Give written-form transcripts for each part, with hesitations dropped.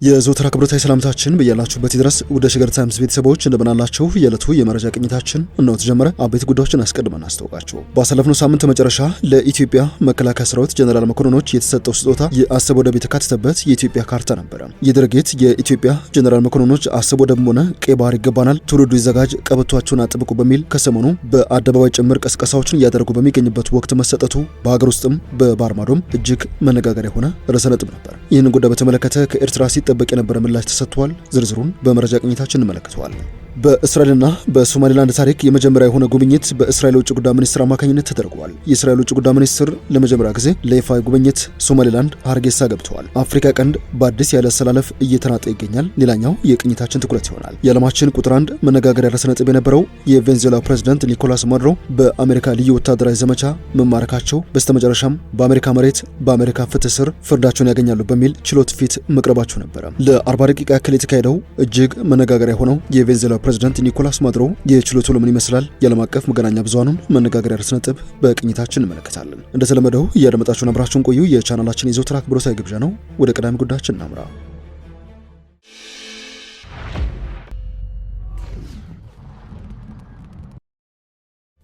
የዘወትር አክብሮታዊ ሰላምታችን በያላችሁበት ድረስ ወደ ሸገር ታይምስ ቤተሰቦች እንደምናላችሁ የዕለቱ የመረጃ ቅኝታችን እነሆ ተጀመረ። አበይት ጉዳዮችን አስቀድመን አስተዋውቃችሁ ባሳለፍነው ሳምንት መጨረሻ ለኢትዮጵያ መከላከያ ሰራዊት ጀነራል መኮንኖች የተሰጠው ስጦታ የአሰብ ወደብ የተካተተበት የኢትዮጵያ ካርታ ነበረ። ይህ ድርጊት የኢትዮጵያ ጀነራል መኮንኖች አሰብ ወደብም ሆነ ቀይ ባህር ይገባናል፣ ትውልዱ ይዘጋጅ፣ ቀበቷቸውን አጥብቁ በሚል ከሰሞኑ በአደባባይ ጭምር ቀስቀሳዎችን እያደረጉ በሚገኝበት ወቅት መሰጠቱ በሀገር ውስጥም በባህር ማዶም እጅግ መነጋገሪያ የሆነ ርዕሰ ነጥብ ነበር። ይህንን ጉዳይ በተመለከተ ከኤርትራ ሲጠበቅ የነበረ ምላሽ ተሰጥቷል። ዝርዝሩን በመረጃ ቅኝታችን እንመለከተዋለን። በእስራኤልና በሶማሊላንድ ታሪክ የመጀመሪያ የሆነ ጉብኝት በእስራኤል ውጭ ጉዳይ ሚኒስትር አማካኝነት ተደርጓል። የእስራኤል ውጭ ጉዳይ ሚኒስትር ለመጀመሪያ ጊዜ ለይፋዊ ጉብኝት ሶማሊላንድ ሀርጌሳ ገብተዋል። አፍሪካ ቀንድ በአዲስ ያለ አሰላለፍ እየተናጠ ይገኛል። ሌላኛው የቅኝታችን ትኩረት ይሆናል። የዓለማችን ቁጥር አንድ መነጋገሪያ ርዕሰ ነጥብ የነበረው የቬንዙዌላ ፕሬዝዳንት ኒኮላስ ማዱሮ በአሜሪካ ልዩ ወታደራዊ ዘመቻ መማረካቸው በስተመጨረሻም በአሜሪካ መሬት በአሜሪካ ፍትህ ስር ፍርዳቸውን ያገኛሉ በሚል ችሎት ፊት መቅረባቸው ነበረ። ለ40 ደቂቃ ያክል የተካሄደው እጅግ መነጋገሪያ ሆነው የቬንዙዌላ ፕሬዝዳንት ኒኮላስ ማዱሮ የችሎቱ ምን ይመስላል? የዓለም አቀፍ መገናኛ ብዙሃኑን መነጋገሪያ ርዕሰ ነጥብ በቅኝታችን እንመለከታለን። እንደተለመደው እያደመጣችሁን አብራችሁን ቆዩ። የቻናላችን የዘወትር አክብሮታዊ ግብዣ ነው። ወደ ቀዳሚ ጉዳያችን እናምራ።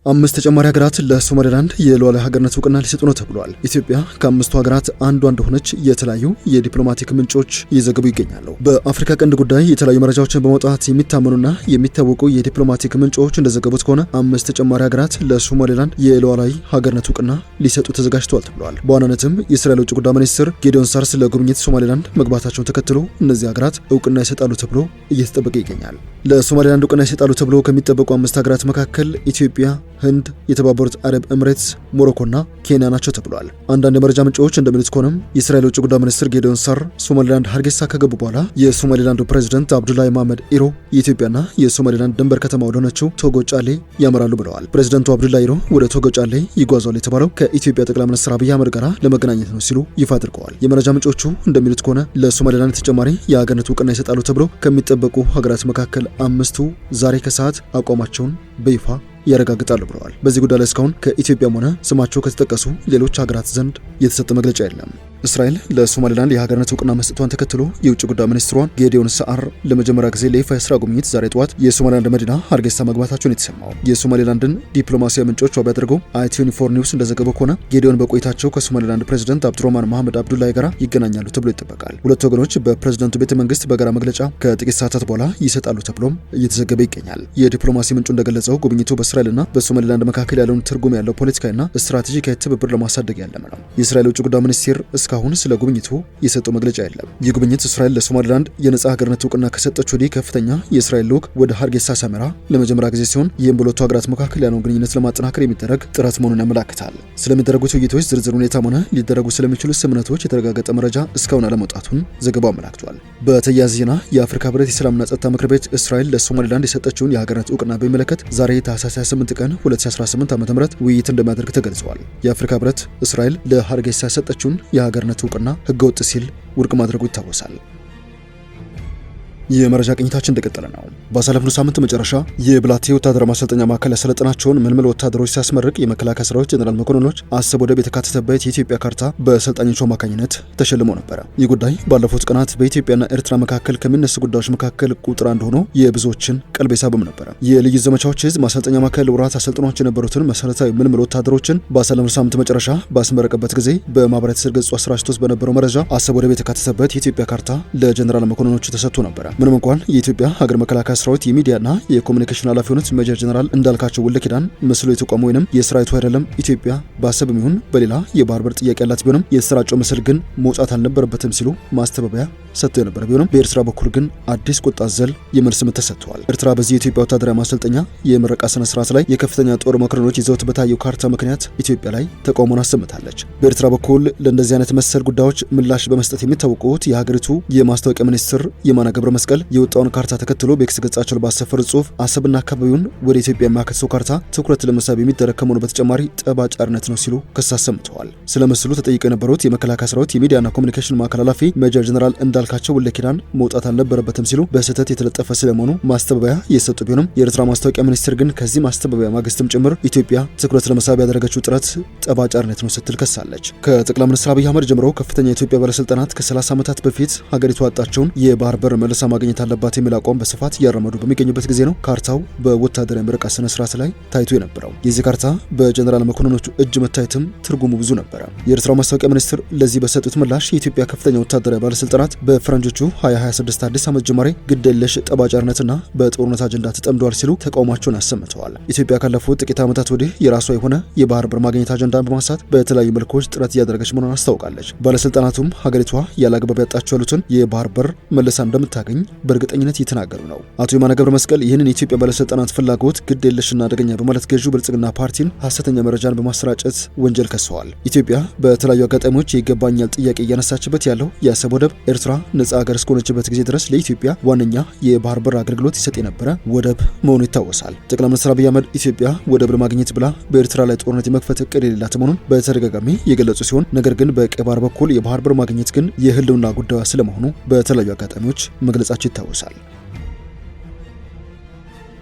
አምስት ተጨማሪ ሀገራት ለሶማሊላንድ የሉዓላዊ ሀገርነት እውቅና ሊሰጡ ነው ተብሏል። ኢትዮጵያ ከአምስቱ ሀገራት አንዷ እንደሆነች የተለያዩ የዲፕሎማቲክ ምንጮች እየዘገቡ ይገኛሉ። በአፍሪካ ቀንድ ጉዳይ የተለያዩ መረጃዎችን በማውጣት የሚታመኑና የሚታወቁ የዲፕሎማቲክ ምንጮች እንደዘገቡት ከሆነ አምስት ተጨማሪ ሀገራት ለሶማሊላንድ የሉዓላዊ ሀገርነት እውቅና ሊሰጡ ተዘጋጅተዋል ተብሏል። በዋናነትም የእስራኤል ውጭ ጉዳይ ሚኒስትር ጌዲዮን ሳር ለጉብኝት ሶማሊላንድ መግባታቸውን ተከትሎ እነዚህ ሀገራት እውቅና ይሰጣሉ ተብሎ እየተጠበቀ ይገኛል። ለሶማሊላንድ እውቅና ይሰጣሉ ተብሎ ከሚጠበቁ አምስት ሀገራት መካከል ኢትዮጵያ፣ ህንድ፣ የተባበሩት አረብ ኤምሬትስ፣ ሞሮኮና ኬንያ ናቸው ተብሏል። አንዳንድ የመረጃ ምንጮች እንደሚሉት ከሆነም የእስራኤል ውጭ ጉዳይ ሚኒስትር ጌዲዮን ሳር ሶማሊላንድ ሀርጌሳ ከገቡ በኋላ የሶማሊላንዱ ፕሬዝዳንት አብዱላይ መሐመድ ኢሮ የኢትዮጵያና የሶማሊላንድ ድንበር ከተማ ወደሆነችው ቶጎ ጫሌ ያመራሉ ብለዋል። ፕሬዝዳንቱ አብዱላይ ኢሮ ወደ ቶጎ ጫሌ ይጓዛሉ የተባለው ከኢትዮጵያ ጠቅላይ ሚኒስትር አብይ አህመድ ጋር ለመገናኘት ነው ሲሉ ይፋ አድርገዋል። የመረጃ ምንጮቹ እንደሚሉት ከሆነ ለሶማሊላንድ ተጨማሪ የሀገርነት እውቅና ይሰጣሉ ተብሎ ከሚጠበቁ ሀገራት መካከል አምስቱ ዛሬ ከሰዓት አቋማቸውን በይፋ ያረጋግጣሉ ብለዋል። በዚህ ጉዳይ ላይ እስካሁን ከኢትዮጵያም ሆነ ስማቸው ከተጠቀሱ ሌሎች ሀገራት ዘንድ የተሰጠ መግለጫ የለም። እስራኤል ለሶማሊላንድ የሀገርነት እውቅና መስጠቷን ተከትሎ የውጭ ጉዳይ ሚኒስትሯን ጌዲዮን ሳር ለመጀመሪያ ጊዜ ለይፋ የስራ ጉብኝት ዛሬ ጠዋት የሶማሊላንድ መዲና ሀርጌሳ መግባታቸውን የተሰማው የሶማሊላንድን ዲፕሎማሲያዊ ምንጮች ዋቢ አድርገው i24 ኒውስ እንደዘገበው ከሆነ ጌዲዮን በቆይታቸው ከሶማሊላንድ ፕሬዝዳንት አብዱራህማን መሐመድ አብዱላይ ጋር ይገናኛሉ ተብሎ ይጠበቃል። ሁለቱ ወገኖች በፕሬዝዳንቱ ቤተ መንግስት በጋራ መግለጫ ከጥቂት ሰዓታት በኋላ ይሰጣሉ ተብሎም እየተዘገበ ይገኛል። የዲፕሎማሲ ምንጩ እንደገለጸው ጉብኝቱ በእስራኤልና በሶማሊላንድ መካከል ያለውን ትርጉም ያለው ፖለቲካዊና ስትራቴጂካዊ ትብብር ለማሳደግ ያለመ ነው። የእስራኤል ውጭ ጉዳይ ሚኒስቴር እስካሁን ስለ ጉብኝቱ የሰጠው መግለጫ የለም። ይህ ጉብኝት እስራኤል ለሶማሊላንድ የነጻ ሀገርነት እውቅና ከሰጠች ወዲህ ከፍተኛ የእስራኤል ልዑክ ወደ ሀርጌሳ ሰመራ ለመጀመሪያ ጊዜ ሲሆን ይህም በሁለቱ ሀገራት መካከል ያለውን ግንኙነት ለማጠናከር የሚደረግ ጥረት መሆኑን ያመላክታል። ስለሚደረጉት ውይይቶች ዝርዝር ሁኔታም ሆነ ሊደረጉ ስለሚችሉ ስምምነቶች የተረጋገጠ መረጃ እስካሁን አለመውጣቱን ዘገባው አመላክቷል። በተያያዘ ዜና የአፍሪካ ህብረት የሰላምና ጸጥታ ምክር ቤት እስራኤል ለሶማሊላንድ የሰጠችውን የሀገርነት እውቅና በሚመለከት ዛሬ ታህሳስ 28 ቀን 2018 ዓ.ም ውይይት እንደሚያደርግ ተገልጿል። የአፍሪካ ህብረት እስራኤል ለሀርጌሳ የሰጠችውን የሀገርነት እውቅና ህገወጥ ሲል ውድቅ ማድረጉ ይታወሳል። የመረጃ ቅኝታችን እንደቀጠለ ነው። ባሳለፍነው ሳምንት መጨረሻ የብላቴ ወታደራዊ ማሰልጠኛ ማዕከል ያሰለጠናቸውን ምልምል ወታደሮች ሲያስመርቅ የመከላከያ ሰራዊት ጀነራል መኮንኖች አሰብ ወደብ የተካተተበት የኢትዮጵያ ካርታ በሰልጣኞቹ አማካኝነት ተሸልሞ ነበረ። ይህ ጉዳይ ባለፉት ቀናት በኢትዮጵያና ኤርትራ መካከል ከሚነሱ ጉዳዮች መካከል ቁጥር አንድ ሆኖ የብዙዎችን ቀልብ የሳበም ነበረ። የልዩ ዘመቻዎች ህዝብ ማሰልጠኛ ማዕከል ወራት አሰልጥኗቸው የነበሩትን መሰረታዊ ምልምል ወታደሮችን ባሳለፍነው ሳምንት መጨረሻ ባስመረቀበት ጊዜ በማህበራዊ ትስስር ገጹ አሰራጭቶት በነበረው መረጃ አሰብ ወደብ የተካተተበት የኢትዮጵያ ካርታ ለጀነራል መኮንኖቹ ተሰጥቶ ነበረ። ምንም እንኳን የኢትዮጵያ ሀገር መከላከያ ሰራዊት የሚዲያና የኮሙኒኬሽን ኃላፊ የሆኑት ሜጀር ጀነራል እንዳልካቸው ወልደኪዳን ምስሉ የተቋሙ ወይንም የሰራዊቱ አይደለም ኢትዮጵያ በአሰብም ይሁን በሌላ የባህር በር ጥያቄ ያላት ቢሆንም የተሰራጨው ምስል ግን መውጣት አልነበረበትም ሲሉ ማስተባበያ ሰጥተው የነበረ ቢሆንም በኤርትራ በኩል ግን አዲስ ቁጣ ዘል የመልስ ምት ተሰጥቷል። ኤርትራ በዚህ የኢትዮጵያ ወታደራዊ ማሰልጠኛ የምረቃ ስነ ስርዓት ላይ የከፍተኛ ጦር መኮንኖች ይዘውት በታየው ካርታ ምክንያት ኢትዮጵያ ላይ ተቃውሞን አሰምታለች። በኤርትራ በኩል ለእንደዚህ አይነት መሰል ጉዳዮች ምላሽ በመስጠት የሚታወቁት የሀገሪቱ የማስታወቂያ ሚኒስትር የማነ ገብረ መስቀል መስቀል የወጣውን ካርታ ተከትሎ በኤክስ ገጻቸው ባሰፈሩት ጽሑፍ አሰብና አካባቢውን ወደ ኢትዮጵያ የሚያካትተው ካርታ ትኩረት ለመሳብ የሚደረግ ከመሆኑ በተጨማሪ ጠባጫሪነት ነው ሲሉ ክስ አሰምተዋል። ስለ ምስሉ ተጠይቀው የነበሩት የመከላከያ ሰራዊት የሚዲያና ኮሚኒኬሽን ማዕከል ኃላፊ ሜጀር ጀነራል እንዳልካቸው ወልደኪዳን መውጣት አልነበረበትም ሲሉ በስህተት የተለጠፈ ስለመሆኑ ማስተባበያ የሰጡ ቢሆንም የኤርትራ ማስታወቂያ ሚኒስቴር ግን ከዚህ ማስተባበያ ማግስትም ጭምር ኢትዮጵያ ትኩረት ለመሳብ ያደረገችው ጥረት ጠባጫሪነት ነው ስትል ከሳለች። ከጠቅላይ ሚኒስትር አብይ አህመድ ጀምሮ ከፍተኛ የኢትዮጵያ ባለስልጣናት ከ30 ዓመታት በፊት ሀገሪቱ ያጣቸውን የባህር በር መልሳ ማግኘት አለባት የሚል አቋም በስፋት እያራመዱ በሚገኙበት ጊዜ ነው ካርታው በወታደራዊ ምረቃ ስነ ስርዓት ላይ ታይቶ የነበረው። የዚህ ካርታ በጀነራል መኮንኖቹ እጅ መታየትም ትርጉሙ ብዙ ነበረ። የኤርትራ ማስታወቂያ ሚኒስትር ለዚህ በሰጡት ምላሽ የኢትዮጵያ ከፍተኛ ወታደራዊ ባለስልጣናት በፈረንጆቹ 2026 አዲስ ዓመት ጅማሬ ግድየለሽ ጠባጫሪነትና በጦርነት አጀንዳ ተጠምደዋል ሲሉ ተቃውሟቸውን አሰምተዋል። ኢትዮጵያ ካለፉት ጥቂት ዓመታት ወዲህ የራሷ የሆነ የባህር በር ማግኘት አጀንዳን በማንሳት በተለያዩ መልኮች ጥረት እያደረገች መሆኗን አስታውቃለች። ባለስልጣናቱም ሀገሪቷ ያለአግባብ ያጣቸው ያሉትን የባህር በር መልሳ እንደምታገኝ በእርግጠኝነት እየተናገሩ ነው። አቶ የማነ ገብረ መስቀል ይህንን የኢትዮጵያ ባለስልጣናት ፍላጎት ግድየለሽና አደገኛ በማለት ገዢው ብልጽግና ፓርቲን ሐሰተኛ መረጃን በማሰራጨት ወንጀል ከሰዋል። ኢትዮጵያ በተለያዩ አጋጣሚዎች ይገባኛል ጥያቄ እያነሳችበት ያለው የአሰብ ወደብ ኤርትራ ነጻ ሀገር እስከሆነችበት ጊዜ ድረስ ለኢትዮጵያ ዋነኛ የባህር በር አገልግሎት ይሰጥ የነበረ ወደብ መሆኑ ይታወሳል። ጠቅላይ ሚኒስትር አብይ አህመድ ኢትዮጵያ ወደብ ለማግኘት ብላ በኤርትራ ላይ ጦርነት የመክፈት እቅድ የሌላት መሆኑን በተደጋጋሚ የገለጹ ሲሆን ነገር ግን በቀይ ባህር በኩል የባህር በር ማግኘት ግን የህልውና ጉዳዩ ስለመሆኑ በተለያዩ አጋጣሚዎች መግለጻቸው ይታወሳል።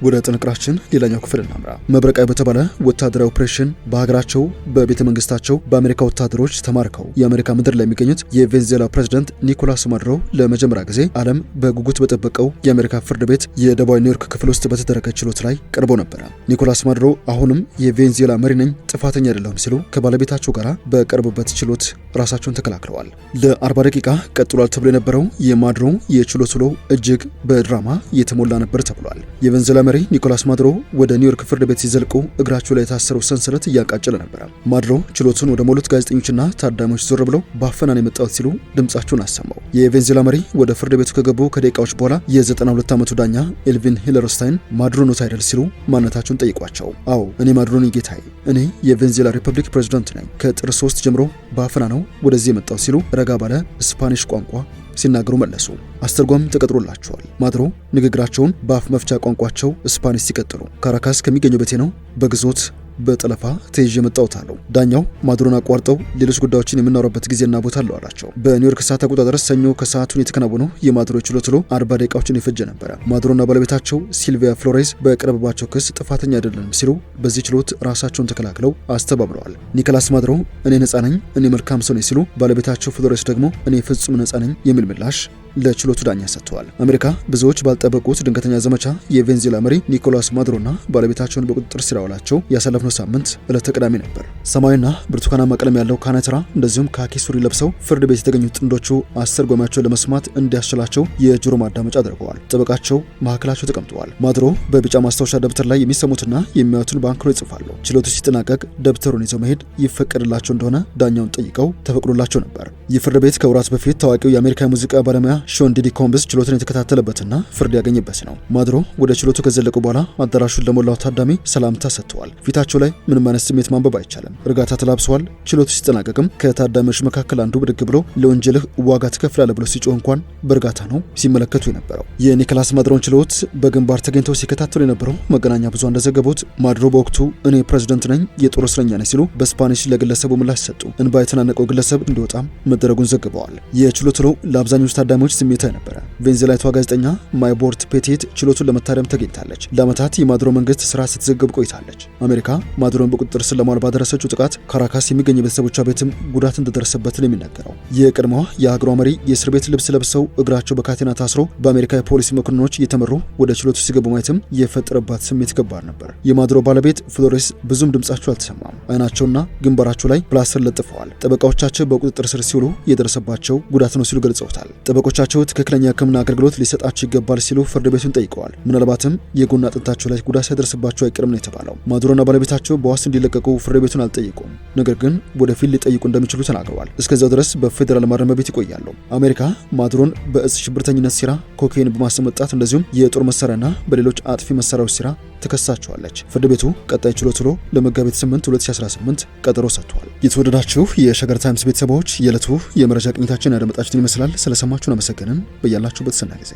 ወደ ጥንቅራችን ሌላኛው ክፍል እናምራ። መብረቃዊ በተባለ ወታደራዊ ኦፕሬሽን በሀገራቸው በቤተ መንግስታቸው በአሜሪካ ወታደሮች ተማርከው የአሜሪካ ምድር ላይ የሚገኙት የቬንዙዌላ ፕሬዝዳንት ኒኮላስ ማዱሮ ለመጀመሪያ ጊዜ ዓለም በጉጉት በጠበቀው የአሜሪካ ፍርድ ቤት የደቡባዊ ኒውዮርክ ክፍል ውስጥ በተደረገ ችሎት ላይ ቀርበው ነበረ። ኒኮላስ ማዱሮ አሁንም የቬንዙዌላ መሪ ነኝ፣ ጥፋተኛ አይደለሁም ሲሉ ከባለቤታቸው ጋር በቀረቡበት ችሎት ራሳቸውን ተከላክለዋል። ለ40 ደቂቃ ቀጥሏል ተብሎ የነበረው የማዱሮ የችሎት ውሎ እጅግ በድራማ የተሞላ ነበር ተብሏል። የቬንዙዌላ መሪ ኒኮላስ ማዱሮ ወደ ኒውዮርክ ፍርድ ቤት ሲዘልቁ እግራቸው ላይ የታሰረው ሰንሰለት እያቃጨለ ነበር። ማዱሮ ችሎቱን ወደ ሞሉት ጋዜጠኞችና ታዳሚዎች ዞር ብለው በአፈናን የመጣሁት ሲሉ ድምጻቸውን አሰማው። የቬንዙዌላ መሪ ወደ ፍርድ ቤቱ ከገቡ ከደቂቃዎች በኋላ የ92 ዓመቱ ዳኛ ኤልቪን ሂለርስታይን ማዱሮ ኖት አይደል ሲሉ ማንነታቸውን ጠይቋቸው፣ አዎ እኔ ማዱሮ ነኝ ጌታዬ፣ እኔ የቬንዙዌላ ሪፐብሊክ ፕሬዝዳንት ነኝ፣ ከጥር 3 ጀምሮ በአፈና ነው ወደዚህ የመጣሁት ሲሉ ረጋ ባለ ስፓኒሽ ቋንቋ ሲናገሩ መለሱ። አስተርጓሚ ተቀጥሮላቸዋል። ማዱሮ ንግግራቸውን በአፍ መፍቻ ቋንቋቸው ስፓኒሽ ሲቀጥሉ ካራካስ ከሚገኘው ቤቴ ነው በግዞት በጠለፋ ተይዤ መጣሁት አለው። ዳኛው ማዱሮን አቋርጠው ሌሎች ጉዳዮችን የምናወራበት ጊዜና ቦታ አለው አላቸው። በኒውዮርክ ሰዓት አቆጣጠር ሰኞ ከሰዓቱን የተከናወነው የማዱሮ ችሎት ውሎ 40 ደቂቃዎችን የፈጀ ነበረ። ማዱሮና ባለቤታቸው ሲልቪያ ፍሎሬዝ በቀረበባቸው ክስ ጥፋተኛ አይደለንም ሲሉ በዚህ ችሎት ራሳቸውን ተከላክለው አስተባብለዋል። ኒኮላስ ማዱሮ እኔ ነጻ ነኝ፣ እኔ መልካም ሰው ነኝ ሲሉ፣ ባለቤታቸው ፍሎሬዝ ደግሞ እኔ ፍጹም ነጻ ነኝ የሚል ምላሽ ለችሎቱ ዳኛ ሰጥተዋል። አሜሪካ ብዙዎች ባልጠበቁት ድንገተኛ ዘመቻ የቬንዙዌላ መሪ ኒኮላስ ማዱሮና ባለቤታቸውን በቁጥጥር ስር ያዋላቸው ያሳለፍነው ሳምንት ዕለተ ቅዳሜ ነበር። ሰማያዊና ብርቱካናማ ቀለም ያለው ካናትራ እንደዚሁም ካኪ ሱሪ ለብሰው ፍርድ ቤት የተገኙት ጥንዶቹ አስተርጓሚያቸውን ለመስማት እንዲያስችላቸው የጆሮ ማዳመጫ አድርገዋል። ጠበቃቸው መካከላቸው ተቀምጠዋል። ማዱሮ በቢጫ ማስታወሻ ደብተር ላይ የሚሰሙትና የሚያዩትን በአንክሮ ይጽፋሉ። ችሎቱ ሲጠናቀቅ ደብተሩን ይዘው መሄድ ይፈቀድላቸው እንደሆነ ዳኛውን ጠይቀው ተፈቅዶላቸው ነበር። ይህ ፍርድ ቤት ከወራት በፊት ታዋቂው የአሜሪካ ሙዚቃ ባለሙያ ሾን ዲዲ ኮምብስ ችሎትን የተከታተለበትና ፍርድ ያገኘበት ነው። ማዱሮ ወደ ችሎቱ ከዘለቁ በኋላ አዳራሹን ለሞላው ታዳሚ ሰላምታ ሰጥተዋል። ፊታቸው ላይ ምንም አይነት ስሜት ማንበብ አይቻልም። እርጋታ ተላብሰዋል። ችሎቱ ሲጠናቀቅም ከታዳሚዎች መካከል አንዱ ብድግ ብሎ ለወንጀልህ ዋጋ ትከፍላለህ ብሎ ሲጮህ እንኳን በእርጋታ ነው ሲመለከቱ የነበረው። የኒኮላስ ማዱሮን ችሎት በግንባር ተገኝተው ሲከታተሉ የነበረው መገናኛ ብዙሃን እንደዘገቡት ማዱሮ በወቅቱ እኔ ፕሬዝዳንት ነኝ፣ የጦር እስረኛ ነኝ ሲሉ በስፓኒሽ ለግለሰቡ ምላሽ ሰጡ። እንባ የተናነቀው ግለሰብ እንዲወጣም መደረጉን ዘግበዋል። የችሎት ውሎ ለአብዛኞቹ ታዳሚዎች ስሜታዊ ነበረ። ቬንዙዌላዊቷ ጋዜጠኛ ማይቦርት ፔቲት ችሎቱን ለመታደም ተገኝታለች። ለዓመታት የማዱሮ መንግስት ስራ ስትዘግብ ቆይታለች። አሜሪካ ማዱሮን በቁጥጥር ስር ለማዋል ባደረሰችው ጥቃት ካራካስ የሚገኙ ቤተሰቦቿ ቤትም ጉዳት እንደደረሰበት ነው የሚነገረው። የቀድሞዋ የሀገሯ መሪ የእስር ቤት ልብስ ለብሰው እግራቸው በካቴና ታስሮ በአሜሪካ የፖሊስ መኮንኖች እየተመሩ ወደ ችሎቱ ሲገቡ ማየትም የፈጠረባት ስሜት ከባድ ነበር። የማዱሮ ባለቤት ፍሎሬስ ብዙም ድምጻቸው አልተሰማም። አይናቸውና ግንባራቸው ላይ ፕላስተር ለጥፈዋል። ጠበቃዎቻቸው በቁጥጥር ስር ሲውሉ የደረሰባቸው ጉዳት ነው ሲሉ ገልጸውታል። ጠበቆቻቸው ትክክለኛ ሕክምና አገልግሎት ሊሰጣቸው ይገባል ሲሉ ፍርድ ቤቱን ጠይቀዋል። ምናልባትም የጎን አጥንታቸው ላይ ጉዳት ሳይደርስባቸው አይቀርም ነው የተባለው። ማዱሮና ባለቤታቸው በዋስ እንዲለቀቁ ፍርድ ቤቱን አልጠየቁም። ነገር ግን ወደፊት ሊጠይቁ እንደሚችሉ ተናግረዋል። እስከዛው ድረስ በፌዴራል ማረሚያ ቤት ይቆያሉ። አሜሪካ ማዱሮን በእጽ ሽብርተኝነት ሴራ፣ ኮካይን በማስመጣት እንደዚሁም የጦር መሳሪያና በሌሎች አጥፊ መሳሪያዎች ሴራ ተከሳቸዋለች። ፍርድ ቤቱ ቀጣይ ችሎት ውሎ ለመጋቢት 8 2018 ቀጠሮ ሰጥቷል። የተወደዳችሁ የሸገር ታይምስ ቤተሰቦች የዕለቱ የመረጃ ቅኝታችን ያደመጣችሁትን ይመስላል። ስለሰማችሁን አመሰግንን። በያላችሁበት ሰናይ ጊዜ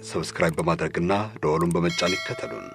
ሰብስክራይብ በማድረግና ደወሉን በመጫን ይከተሉን።